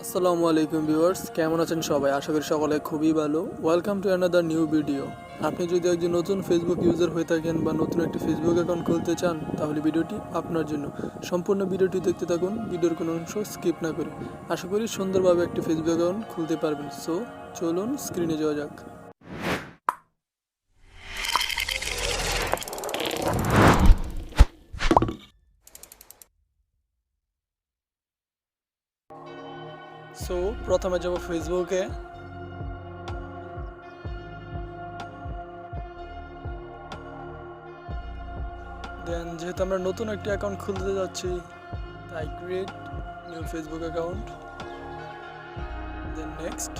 আসসালামু আলাইকুম ভিউয়ার্স, কেমন আছেন সবাই? আশা করি সকলে খুবই ভালো। Welcome to another new video. আপনি যদি একজন নতুন ফেসবুক ইউজার হয়ে থাকেন বা নতুন একটি ফেসবুক অ্যাকাউন্ট খুলতে চান, তাহলে ভিডিওটি আপনার জন্য। সম্পূর্ণ ভিডিওটি দেখতে থাকুন, ভিডিওর কোনো অংশ স্কিপ না করে। আশা করি সুন্দরভাবে একটি ফেসবুক অ্যাকাউন্ট খুলতে পারবেন। সো চলুন স্ক্রিনে যাওয়া যাক। সো প্রথমে যাব ফেসবুকে। দেন যেহেতু আমরা নতুন একটি অ্যাকাউন্ট খুলতে যাচ্ছি, তাই create new Facebook account. Then next.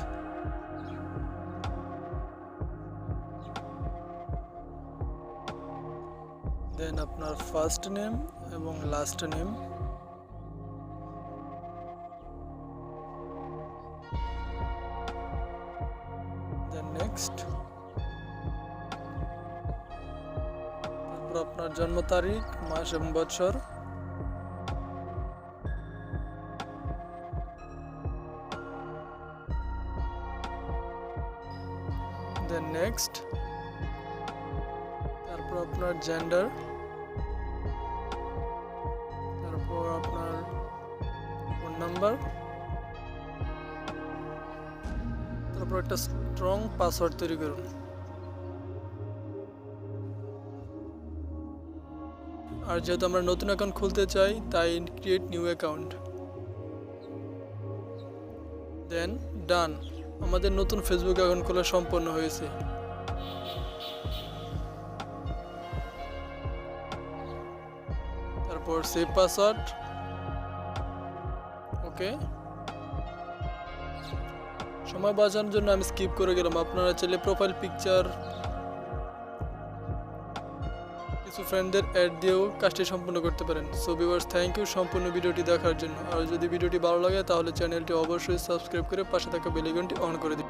Then আপনার ফার্স্ট নেম এবং লাস্ট নেম। Then next. তারপর আপনার জন্ম তারিখ, মাস এবং বছর। Then next. তারপর আপনার জেন্ডার। তারপর আপনার ফোন নাম্বার। তারপর একটা স্ট্রং পাসওয়ার্ড তৈরি করুন। আর যেহেতু আমরা নতুন অ্যাকাউন্ট খুলতে চাই, তাই ক্রিয়েট নিউ অ্যাকাউন্ট। দেন ডান। আমাদের নতুন ফেসবুক অ্যাকাউন্ট খোলা সম্পন্ন হয়েছে। তারপর সেভ পাসওয়ার্ড। ওকে। সময় বাঁচানোর জন্য আমি স্কিপ করে গেলাম। আপনারা চাইলে প্রোফাইল পিকচার কিছু ফ্রেন্ডদের অ্যাড দিয়েও কাজটি সম্পূর্ণ করতে পারেন। সো ভিউয়ার্স, থ্যাংক ইউ সম্পূর্ণ ভিডিওটি দেখার জন্য। আর যদি ভিডিওটি ভালো লাগে তাহলে চ্যানেলটি অবশ্যই সাবস্ক্রাইব করে পাশে থাকা বেল আইকনটি অন করে দিন।